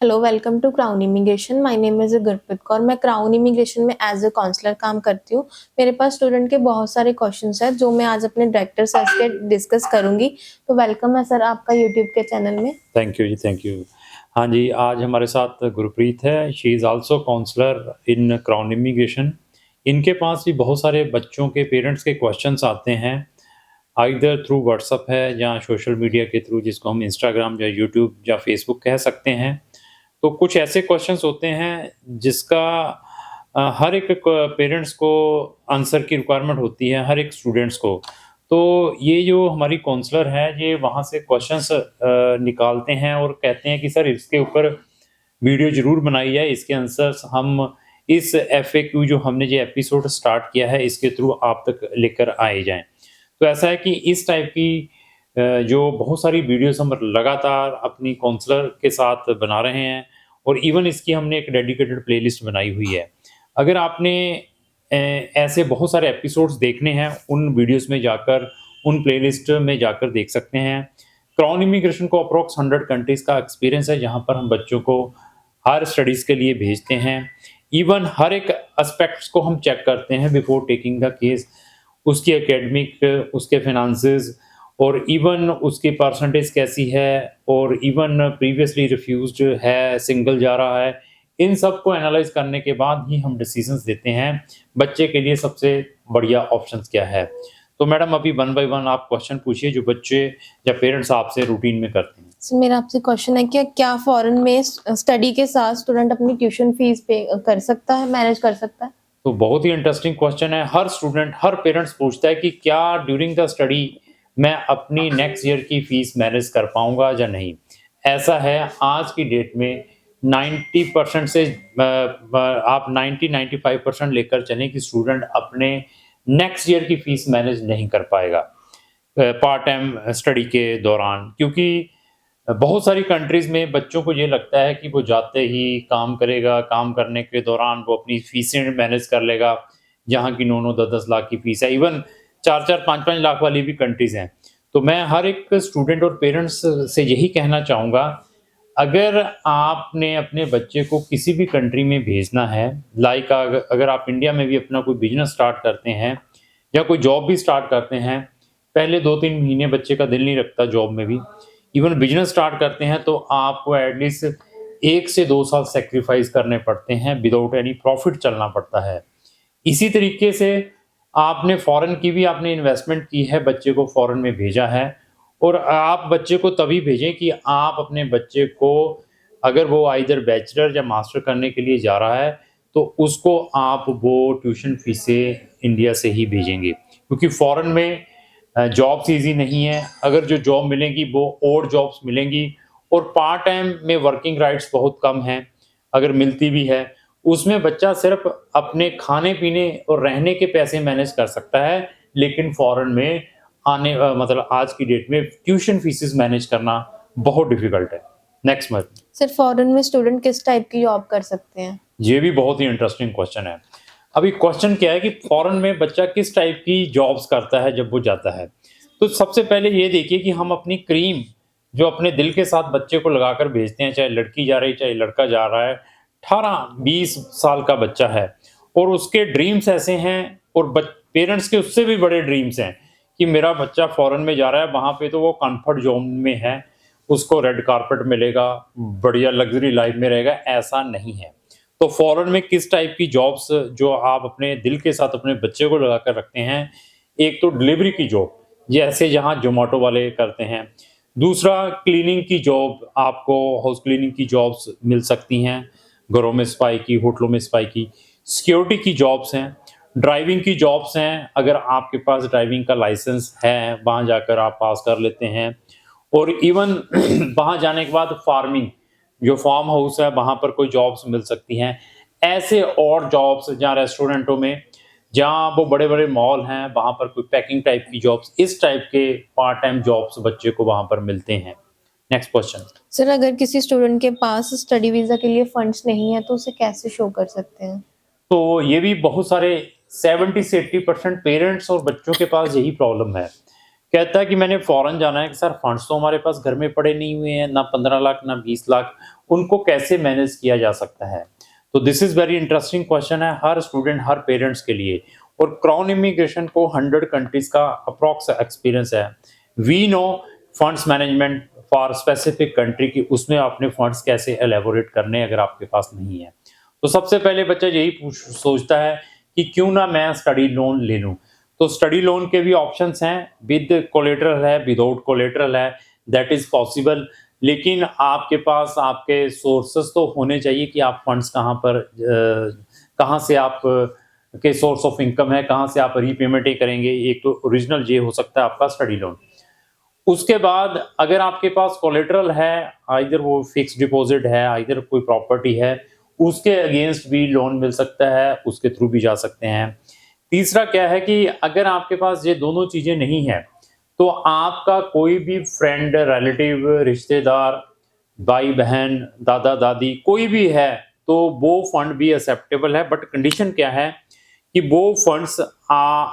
Hello, welcome to Crown Immigration. My name is Gurpreet Kaur. मैं Crown Immigration में as a counsellor काम करती हूँ। मेरे पास स्टूडेंट के बहुत सारे क्वेश्चंस हैं जो मैं आज अपने डायरेक्टर सर से डिस्कस करूँगी। तो वेलकम है सर आपका यूट्यूब के चैनल में। Thank you ji, thank you. हाँ जी, आज हमारे साथ गुरप्रीत है। She is also counsellor in Crown Immigration. इनके पास भी बहुत सारे बच्चों के पेरेंट्स के क्वेश्चंस आते हैं, आइदर थ्रू व्हाट्सएप है या सोशल मीडिया के थ्रू, जिसको हम इंस्टाग्राम या यूट्यूब या फेसबुक कह सकते हैं। तो कुछ ऐसे क्वेश्चंस होते हैं जिसका हर एक पेरेंट्स को आंसर की रिक्वायरमेंट होती है, हर एक स्टूडेंट्स को। तो ये जो हमारी काउंसलर है, ये वहाँ से क्वेश्चंस निकालते हैं और कहते हैं कि सर इसके ऊपर वीडियो ज़रूर बनाई जाए, इसके आंसर्स हम इस एफएक्यू जो हमने ये एपिसोड स्टार्ट किया है, इसके थ्रू आप तक लेकर आए जाएँ। तो ऐसा है कि इस टाइप की जो बहुत सारी वीडियोज़ हम लगातार अपनी काउंसलर के साथ बना रहे हैं और इवन इसकी हमने एक डेडिकेटेड प्लेलिस्ट बनाई हुई है। अगर आपने ऐसे बहुत सारे एपिसोड्स देखने हैं, उन वीडियोज़ में जाकर, उन प्लेलिस्ट में जाकर देख सकते हैं। क्राउन इमिग्रेशन को अप्रॉक्स 100 कंट्रीज़ का एक्सपीरियंस है, जहाँ पर हम बच्चों को हायर स्टडीज़ के लिए भेजते हैं। इवन हर एक एस्पेक्ट्स को हम चेक करते हैं बिफोर टेकिंग द केस। उसकी एकेडमिक, उसके फिनांसेस और इवन उसकी परसेंटेज कैसी है और इवन प्रीवियसली रिफ्यूज्ड है, सिंगल जा रहा है। इन सब को एनालाइज़ करने के बाद ही हम डिसीजंस देते हैं, बच्चे के लिए सबसे बढ़िया ऑप्शंस क्या है। तो मैडम अभी वन बाय वन आप क्वेश्चन पूछिए जो बच्चे या पेरेंट्स आपसे रूटीन में करते हैं। सर मेरा आपसे क्वेश्चन है कि क्या फॉरेन में स्टडी के साथ स्टूडेंट अपनी ट्यूशन फीस पे कर सकता है, मैनेज कर सकता है? तो बहुत ही इंटरेस्टिंग क्वेश्चन है। हर स्टूडेंट, हर पेरेंट्स पूछता है कि क्या ड्यूरिंग द स्टडी मैं अपनी नेक्स्ट ईयर की फीस मैनेज कर पाऊँगा या नहीं? ऐसा है आज की डेट में 90% से आप 90-95% लेकर चलें कि स्टूडेंट अपने नेक्स्ट ईयर की फीस मैनेज नहीं कर पाएगा पार्ट टाइम स्टडी के दौरान, क्योंकि बहुत सारी कंट्रीज़ में बच्चों को ये लगता है कि वो जाते ही काम करेगा, काम करने के दौरान वो अपनी फीसें मैनेज कर लेगा, जहाँ की 9-9 10-10 लाख की फीस है। इवन 4-4 5-5 लाख वाली भी कंट्रीज़ हैं। तो मैं हर एक स्टूडेंट और पेरेंट्स से यही कहना चाहूँगा, अगर आपने अपने बच्चे को किसी भी कंट्री में भेजना है, लाइक अगर आप इंडिया में भी अपना कोई बिज़नेस स्टार्ट करते हैं या कोई जॉब भी स्टार्ट करते हैं, पहले 2-3 महीने बच्चे का दिल नहीं लगता जॉब में भी। इवन बिज़नेस स्टार्ट करते हैं तो आपको एटलीस्ट 1 से 2 साल सैक्रिफाइस करने पड़ते हैं, विदाउट एनी प्रॉफ़िट चलना पड़ता है। इसी तरीके से आपने फ़ॉरेन की भी आपने इन्वेस्टमेंट की है, बच्चे को फ़ॉरेन में भेजा है और आप बच्चे को तभी भेजें कि आप अपने बच्चे को, अगर वो आइदर बैचलर या मास्टर करने के लिए जा रहा है, तो उसको आप वो ट्यूशन फ़ीसें इंडिया से ही भेजेंगे। क्योंकि फ़ॉरेन में जॉब्स ईज़ी नहीं है, अगर जो जॉब मिलेंगी वो ऑड जॉब्स मिलेंगी और पार्ट टाइम में वर्किंग राइट्स बहुत कम हैं, अगर मिलती भी है, उसमें बच्चा सिर्फ़ अपने खाने-पीने और रहने के पैसे मैनेज कर सकता है, लेकिन फ़ॉरेन में मतलब आज की डेट में ट्यूशन फ़ीसेस मैनेज करना बहुत डिफ़िकल्ट है। Next month. सर फॉरेन में स्टूडेंट किस टाइप की जॉब कर सकते हैं? ये भी बहुत ही इंटरेस्टिंग क्वेश्चन है। अभी क्वेश्चन क्या है कि फ़ॉरेन में बच्चा किस टाइप की जॉब्स करता है जब वो जाता है। तो सबसे पहले ये देखिए कि हम अपनी क्रीम जो अपने दिल के साथ बच्चे को लगाकर भेजते हैं, चाहे लड़की जा रही है, चाहे लड़का जा रहा है, 18-20 साल का बच्चा है और उसके ड्रीम्स ऐसे हैं और पेरेंट्स के उससे भी बड़े ड्रीम्स हैं कि मेरा बच्चा फ़ॉरेन में जा रहा है, वहाँ पे तो वो कम्फर्ट ज़ोन में है, उसको रेड कारपेट मिलेगा, बढ़िया लग्ज़री लाइफ़ में रहेगा, ऐसा नहीं है। तो फ़ॉरेन में किस टाइप की जॉब्स जो आप अपने दिल के साथ अपने बच्चे को लगा कर रखते हैं, एक तो डिलीवरी की जॉब, जैसे यहाँ ज़ोमैटो वाले करते हैं। दूसरा क्लीनिंग की जॉब, आपको हाउस क्लीनिंग की जॉब्स मिल सकती हैं, घरों में सफाई की, होटलों में सफाई की। सिक्योरिटी की जॉब्स हैं, ड्राइविंग की जॉब्स हैं, अगर आपके पास ड्राइविंग का लाइसेंस है, वहाँ जाकर आप पास कर लेते हैं। और इवन वहाँ जाने के बाद फार्मिंग, जो फार्म हाउस है वहाँ पर कोई जॉब्स मिल सकती हैं। ऐसे और जॉब्स जहाँ रेस्टोरेंटों में, जहाँ वो बड़े-बड़े मॉल हैं, वहाँ पर कोई पैकिंग टाइप की जॉब्स, इस टाइप के पार्ट टाइम जॉब्स बच्चे को वहाँ पर मिलते हैं। Next question. सर अगर किसी स्टूडेंट के पास स्टडी वीज़ा के लिए फंड्स नहीं है तो उसे कैसे शो कर सकते हैं? तो ये भी बहुत सारे 70 से 80% पेरेंट्स और बच्चों के पास यही प्रॉब्लम है। कहता है कि मैंने फ़ॉरेन जाना है कि सर फंड्स तो हमारे पास घर में पड़े नहीं हुए हैं, ना 15 लाख ना 20 लाख उनको कैसे मैनेज किया जा सकता है। तो this is very interesting question है हर स्टूडेंट, हर पेरेंट्स के लिए। और क्राउन इमिग्रेशन को 100 कंट्रीज का अप्रॉक्स एक्सपीरियंस है। We know funds management for specific country की, उसमें अपने फंड्स कैसे एलेबोरेट करने अगर आपके पास नहीं है। तो सबसे पहले बच्चा यही सोचता है कि क्यों ना मैं स्टडी लोन ले लूं। तो स्टडी लोन के भी ऑप्शंस हैं, विद कोलेटरल है, विदाउट कोलेटरल है, दैट इज पॉसिबल। लेकिन आपके पास आपके सोर्सेस तो होने चाहिए कि आप फंड्स कहाँ से आप के सोर्स ऑफ इनकम है, कहाँ से आप रीपेमेंट करेंगे। एक तो ओरिजिनल ये हो सकता है आपका स्टडी लोन। उसके बाद अगर आपके पास कोलेटरल है, आइदर वो फिक्स डिपॉजिट है, आइदर कोई प्रॉपर्टी है, उसके अगेंस्ट भी लोन मिल सकता है, उसके थ्रू भी जा सकते हैं। तीसरा क्या है कि अगर आपके पास ये दोनों चीजें नहीं है तो आपका कोई भी फ्रेंड, रिलेटिव, रिश्तेदार, भाई बहन, दादा दादी कोई भी है तो वो फंड भी एक्सेप्टेबल है। बट कंडीशन क्या है कि वो फंड्स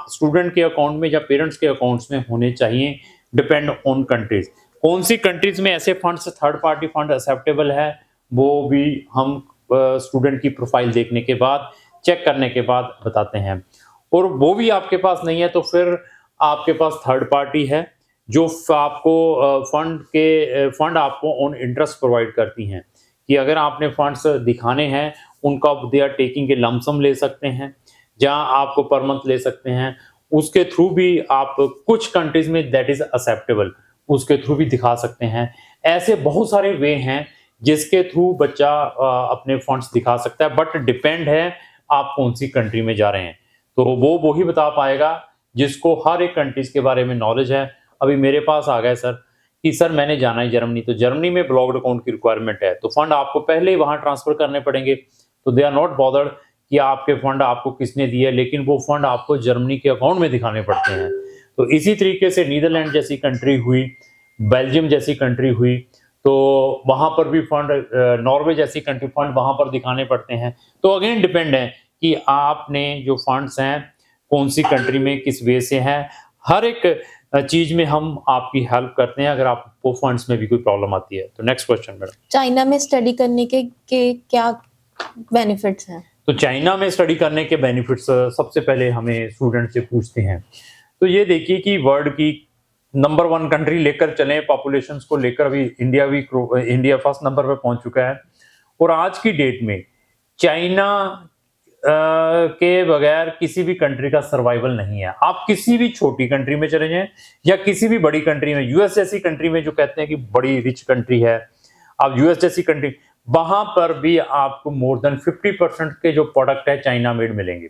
स्टूडेंट के अकाउंट में या पेरेंट्स के अकाउंट्स में होने चाहिए, डिपेंड ऑन कंट्रीज। कौन सी कंट्रीज में ऐसे funds, third party fund acceptable है, वो भी हम स्टूडेंट की प्रोफाइल देखने के बाद, चेक करने के बाद बताते हैं। और वो भी आपके पास नहीं है तो फिर आपके पास थर्ड पार्टी है जो आपको फंड आपको ऑन इंटरेस्ट प्रोवाइड करती हैं कि अगर आपने फंड्स दिखाने हैं उनका दे आर टेकिंग के लमसम ले सकते हैं, जहां आपको पर मंथ ले सकते हैं। उसके थ्रू भी आप कुछ कंट्रीज में दैट इज एक्सेप्टेबल, उसके थ्रू भी दिखा सकते हैं। ऐसे बहुत सारे वे हैं जिसके थ्रू बच्चा अपने फंड्स दिखा सकता है, बट डिपेंड है आप कौन सी कंट्री में जा रहे हैं। तो वो ही बता पाएगा जिसको हर एक कंट्रीज के बारे में नॉलेज है। अभी मेरे पास आ गए सर कि सर मैंने जाना है जर्मनी, तो जर्मनी में ब्लॉक्ड अकाउंट की रिक्वायरमेंट है, तो फंड आपको पहले ही वहां ट्रांसफर करने पड़ेंगे। तो दे आर नॉट बॉदर्ड कि आपके फंड आपको किसने दिए, लेकिन वो फंड आपको जर्मनी के अकाउंट में दिखाने पड़ते हैं। तो इसी तरीके से नीदरलैंड जैसी कंट्री हुई, बेल्जियम जैसी कंट्री हुई, तो वहां पर भी फंड, नॉर्वे जैसी कंट्री फंड वहां पर दिखाने पड़ते हैं। तो अगेन डिपेंड है कि आपने जो फंड्स हैं कौन सी कंट्री में किस वे से हैं। हर एक चीज में हम आपकी हेल्प करते हैं अगर आपको फंड्स में भी कोई प्रॉब्लम आती है। तो नेक्स्ट क्वेश्चन मैडम। चाइना में स्टडी करने के क्या बेनिफिट्स हैं? तो चाइना में स्टडी करने के बेनिफिट्स सबसे पहले हमें स्टूडेंट से पूछते हैं। तो ये देखिए कि वर्ल्ड की नंबर 1 कंट्री लेकर चलें, पॉपुलेशंस को लेकर अभी इंडिया फर्स्ट नंबर पर पहुंच चुका है। और आज की डेट में चाइना के बगैर किसी भी कंट्री का सर्वाइवल नहीं है। आप किसी भी छोटी कंट्री में चले जाएं या किसी भी बड़ी कंट्री में, यूएस जैसी कंट्री में जो कहते हैं कि बड़ी रिच कंट्री है, आप यूएस जैसी कंट्री, वहां पर भी आपको मोर देन 50% के जो प्रोडक्ट है चाइना मेड मिलेंगे।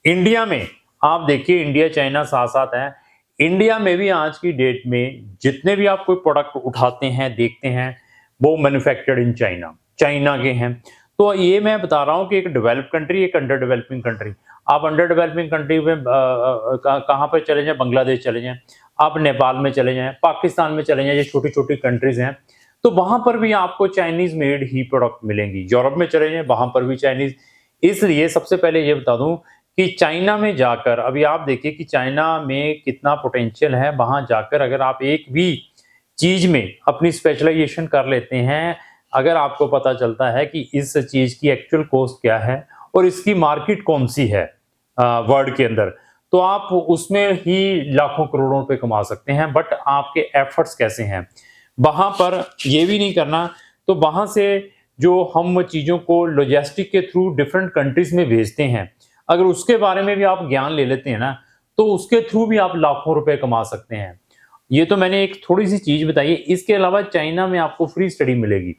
इंडिया में आप देखिए, इंडिया चाइना साथ साथ है। इंडिया में भी आज की डेट में जितने भी आप कोई प्रोडक्ट उठाते हैं, देखते हैं, वो मैन्युफैक्चर्ड इन चाइना के हैं। तो ये मैं बता रहा हूँ कि एक डेवलप कंट्री, एक अंडर डेवलपिंग कंट्री। आप अंडर डेवलपिंग कंट्री में कहाँ पर चले जाएं, बांग्लादेश चले जाएं, आप नेपाल में चले जाएं, पाकिस्तान में चले जाएं, ये छोटी छोटी कंट्रीज हैं, तो वहां पर भी आपको चाइनीज मेड ही प्रोडक्ट मिलेंगी। यूरोप में चले जाएं, वहां पर भी चाइनीज। इसलिए सबसे पहले ये बता दूं कि चाइना में जाकर, अभी आप देखिए कि चाइना में कितना पोटेंशियल है। वहां जाकर अगर आप एक भी चीज में अपनी स्पेशलाइजेशन कर लेते हैं, अगर आपको पता चलता है कि इस चीज की एक्चुअल कॉस्ट क्या है और इसकी मार्केट कौन सी है वर्ल्ड के अंदर, तो आप उसमें ही लाखों करोड़ों रुपए कमा सकते हैं। बट आपके एफर्ट्स कैसे हैं, वहां पर ये भी नहीं करना। तो वहां से जो हम चीजों को लॉजिस्टिक के थ्रू डिफरेंट कंट्रीज में भेजते हैं, अगर उसके बारे में भी आप ज्ञान ले लेते हैं ना, तो उसके थ्रू भी आप लाखों रुपए कमा सकते हैं। ये तो मैंने एक थोड़ी सी चीज बताई है। इसके अलावा चाइना में आपको फ्री स्टडी मिलेगी।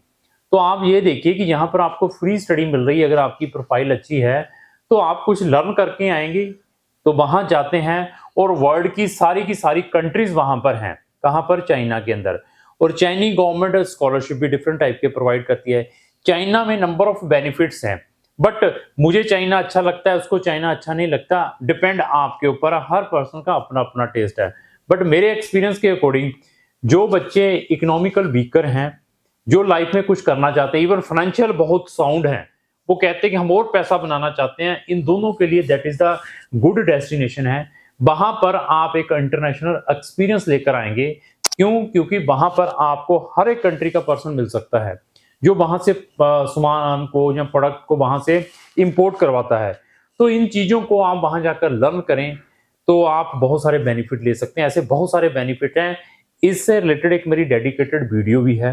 तो आप ये देखिए कि यहाँ पर आपको फ्री स्टडी मिल रही है। अगर आपकी प्रोफाइल अच्छी है तो आप कुछ लर्न करके आएंगे, तो वहां जाते हैं और वर्ल्ड की सारी कंट्रीज वहां पर हैं। कहां पर? चाइना के अंदर। और चाइनी गवर्नमेंट स्कॉलरशिप भी डिफरेंट टाइप के प्रोवाइड करती है। चाइना में नंबर ऑफ बेनिफिट्स हैं, बट मुझे चाइना अच्छा लगता है, उसको चाइना अच्छा नहीं लगता, डिपेंड आपके ऊपर। हर पर्सन का अपना अपना टेस्ट है। बट मेरे एक्सपीरियंस के अकॉर्डिंग जो बच्चे इकोनॉमिकल वीकर हैं, जो लाइफ में कुछ करना चाहते हैं, इवन फाइनेंशियल बहुत साउंड है, वो कहते हैं कि हम और पैसा बनाना चाहते हैं, इन दोनों के लिए that is the good destination है। वहां पर आप एक इंटरनेशनल एक्सपीरियंस लेकर आएंगे। क्यों? क्योंकि वहां पर आपको हर एक कंट्री का पर्सन मिल सकता है। जो वहां से सामान को या प्रोडक्ट को वहां से इंपोर्ट करवाता है। तो इन चीज़ों को आप वहां जाकर लर्न करें तो आप बहुत सारे बेनिफिट ले सकते हैं। ऐसे बहुत सारे बेनिफिट हैं। इससे रिलेटेड एक मेरी डेडिकेटेड वीडियो भी है,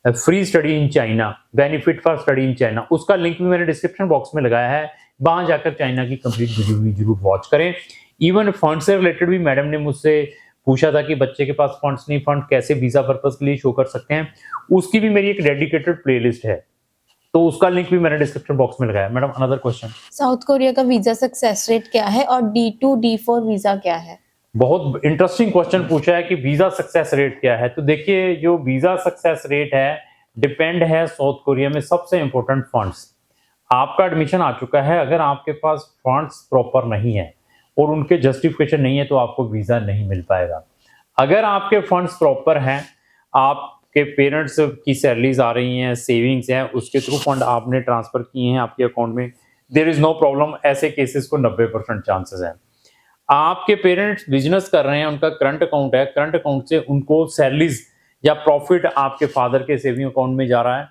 free study in China, benefit for study in China. उसका लिंक भी मैंने डिस्क्रिप्शन बॉक्स में लगाया है, वहां जाकर चाइना की कंप्लीट वीडियो भी जरूर वॉच करें। इवन फंड से रिलेटेड भी मैडम ने मुझसे पूछा था कि बच्चे के पास फंड्स नहीं, फंड कैसे वीजा पर्पस के लिए शो कर सकते हैं, उसकी भी मेरी एक डेडिकेटेड प्लेलिस्ट है, तो उसका लिंक भी मैंने डिस्क्रिप्शन बॉक्स में लगाया। Madam another question. South Korea का वीजा सक्सेस रेट क्या है और D2 D4 वीजा क्या है? बहुत इंटरेस्टिंग क्वेश्चन पूछा है कि वीजा सक्सेस रेट क्या है। तो देखिए, जो वीजा सक्सेस रेट है डिपेंड है साउथ कोरिया में सबसे इंपॉर्टेंट फंड्स। आपका एडमिशन आ चुका है, अगर आपके पास फंड्स प्रॉपर नहीं है और उनके जस्टिफिकेशन नहीं है तो आपको वीजा नहीं मिल पाएगा। अगर आपके फंड्स प्रॉपर हैं, आपके पेरेंट्स की सैलरीज आ रही हैं, सेविंग्स हैं, उसके थ्रू फंड आपने ट्रांसफर किए हैं आपके अकाउंट में, देयर इज नो प्रॉब्लम। ऐसे केसेस को 90% चांसेस हैं। आपके पेरेंट्स बिजनेस कर रहे हैं, उनका करंट अकाउंट है, करंट अकाउंट से उनको सैलरीज या प्रॉफिट आपके फादर के सेविंग अकाउंट में जा रहा है,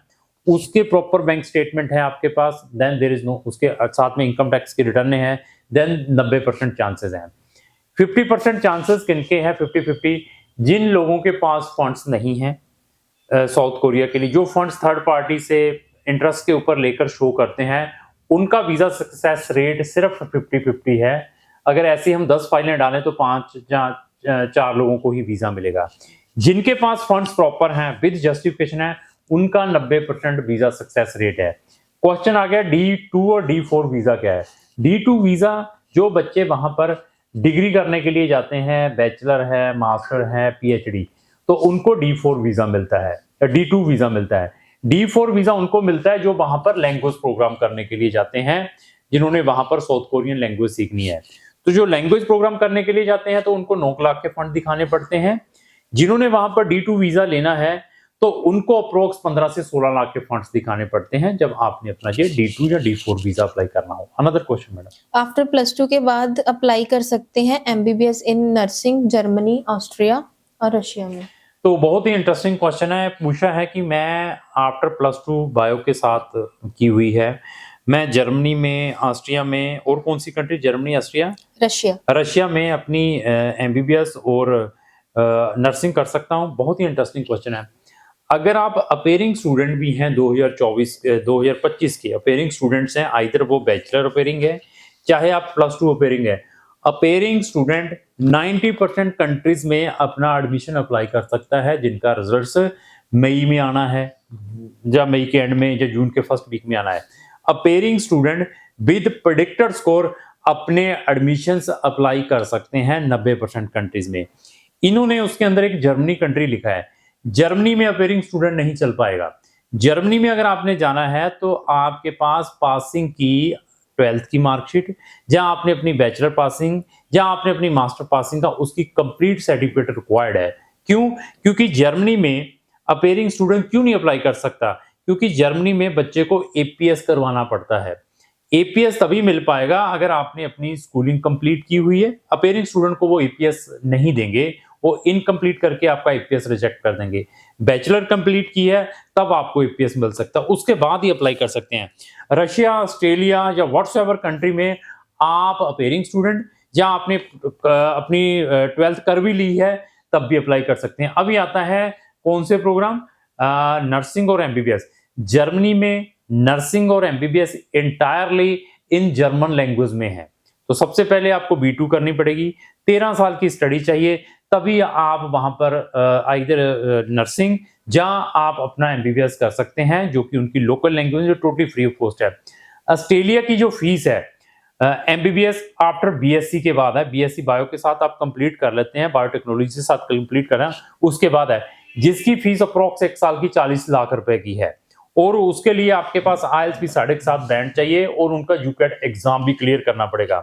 उसके प्रॉपर बैंक स्टेटमेंट है आपके पास, देन देयर इज नो, उसके साथ में इनकम टैक्स की रिटर्न है, देन 90% चांसेस हैं। 50% चांसेस किनके हैं? 50-50 जिन लोगों के पास फंड्स नहीं हैं साउथ कोरिया के लिए, जो फंड्स थर्ड पार्टी से इंटरेस्ट के ऊपर लेकर शो करते हैं, उनका वीजा सक्सेस रेट सिर्फ 50-50 है। अगर ऐसी हम 10 फाइलें डालें तो 5 या 4 लोगों को ही वीजा मिलेगा। जिनके पास फंड्स प्रॉपर हैं विद जस्टिफिकेशन है, उनका 90% वीजा सक्सेस रेट है। क्वेश्चन आ गया D2 और D4 वीजा क्या है? D2 वीजा जो बच्चे वहां पर डिग्री करने के लिए जाते हैं, बैचलर है, मास्टर है, PhD, तो उनको D4 वीजा मिलता है, D2 वीजा मिलता है। D4 वीजा उनको मिलता है जो वहां पर लैंग्वेज प्रोग्राम करने के लिए जाते हैं, जिन्होंने वहां पर साउथ कोरियन लैंग्वेज सीखनी है। तो जो लैंग्वेज प्रोग्राम करने के लिए जाते हैं तो उनको 9 लाख के फंड दिखाने पड़ते हैं। जिन्होंने वहां पर D2 वीजा लेना है तो उनको अप्रोक्स 15 से 16 लाख के फंड्स दिखाने पड़ते हैं जब आपने अपना ये D2 या D4 वीजा अप्लाई करना हो। Another question madam. आफ्टर +2 के बाद अप्लाई कर सकते हैं MBBS in nursing Germany, Austria और रशिया में? तो बहुत ही इंटरेस्टिंग क्वेश्चन है। पूछा है कि मैं आफ्टर +2 बायो के साथ की हुई है, मैं जर्मनी में, ऑस्ट्रिया में, और कौन सी कंट्री? जर्मनी, ऑस्ट्रिया, रशिया में अपनी MBBS और नर्सिंग कर सकता हूँ। बहुत ही इंटरेस्टिंग क्वेश्चन है। अगर आप अपेयरिंग स्टूडेंट भी हैं 2025 के अपेयरिंग स्टूडेंट्स हैं, आइदर वो बैचलर अपेयरिंग है चाहे आप +2 अपेयरिंग है, अपेयरिंग स्टूडेंट 90% कंट्रीज में अपना एडमिशन अप्लाई कर सकता है जिनका रिजल्ट्स मई में आना है, या मई के एंड में, या जून के फर्स्ट वीक में आना है। Appearing student with predicted score अपने एडमिशंस अप्लाई कर सकते हैं 90% कंट्रीज में। इन्होंने उसके अंदर एक जर्मनी कंट्री लिखा है, जर्मनी में अपेयरिंग स्टूडेंट नहीं चल पाएगा। जर्मनी में अगर आपने जाना है तो आपके पास पासिंग की 12th की मार्कशीट, जहां आपने अपनी बैचलर पासिंग, जहां आपने अपनी मास्टर पासिंग का, उसकी कंप्लीट सर्टिफिकेट रिक्वायर्ड है। क्यों? क्योंकि जर्मनी में अपेयरिंग स्टूडेंट क्यों नहीं अप्लाई कर सकता? क्योंकि जर्मनी में बच्चे को APS करवाना पड़ता है। APS तभी मिल पाएगा अगर आपने अपनी स्कूलिंग कंप्लीट की हुई है। अपेयरिंग स्टूडेंट को वो APS नहीं देंगे, वो इनकम्प्लीट करके आपका APS रिजेक्ट कर देंगे। बैचलर कंप्लीट की है तब आपको APS मिल सकता है, उसके बाद ही अप्लाई कर सकते हैं। रशिया, ऑस्ट्रेलिया या व्हाट्सएवर कंट्री में आप अपेयरिंग स्टूडेंट, जहां आपने अपनी 12th कर भी ली है, तब भी अप्लाई कर सकते हैं। अभी आता है कौन से प्रोग्राम? नर्सिंग और MBBS। जर्मनी में नर्सिंग और MBBS entirely in German language में है। तो सबसे पहले आपको B2 करनी पड़ेगी, 13 साल की स्टडी चाहिए, तभी आप वहां पर आइदर नर्सिंग जहां आप अपना MBBS कर सकते हैं, जो कि उनकी लोकल लैंग्वेज जो टोटली फ्री ऑफ कॉस्ट है। ऑस्ट्रेलिया की जो फीस है MBBS आफ्टर BSc के बाद है, BSc बायो के साथ आप कंप्लीट कर लेते हैं, बायोटेक्नोलॉजी के साथ कंप्लीट कर रहे हैं, उसके बाद है, जिसकी फीस अप्रोक्स 1 साल की 40 लाख रुपए की है, और उसके लिए आपके पास IELTS भी 7.5 बैंड चाहिए और उनका UCAT एग्जाम भी क्लियर करना पड़ेगा।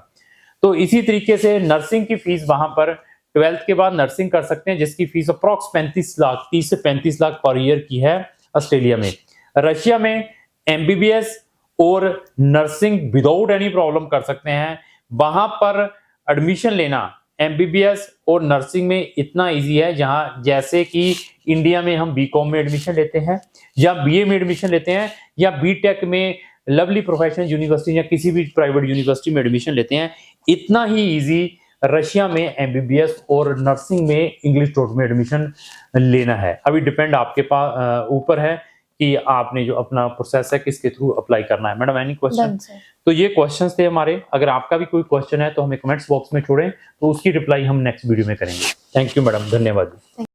तो इसी तरीके से नर्सिंग की फीस वहां पर 12th के बाद नर्सिंग कर सकते हैं, जिसकी फीस अप्रोक्स 35 लाख, 30 से 35 लाख पर ईयर की है ऑस्ट्रेलिया में। रशिया में MBBS और नर्सिंग विदाउट एनी प्रॉब्लम कर सकते हैं। वहां पर एडमिशन लेना एमबीबीएस और नर्सिंग में इतना इजी है, जहां जैसे कि इंडिया में हम बीकॉम में एडमिशन लेते हैं या बीए में एडमिशन लेते हैं या बीटेक में लवली प्रोफेशनल यूनिवर्सिटी या किसी भी प्राइवेट यूनिवर्सिटी में एडमिशन लेते हैं, इतना ही इजी रशिया में एमबीबीएस और नर्सिंग में इंग्लिश टोट में एडमिशन लेना है। अभी डिपेंड आपके पास ऊपर है कि आपने जो अपना प्रोसेस है किसके थ्रू अप्लाई करना है। Madam any question? Done sir. तो ये क्वेश्चंस थे हमारे। अगर आपका भी कोई क्वेश्चन है तो हमें कमेंट्स बॉक्स में छोड़ें, तो उसकी रिप्लाई हम नेक्स्ट वीडियो में करेंगे। थैंक यू मैडम, धन्यवाद।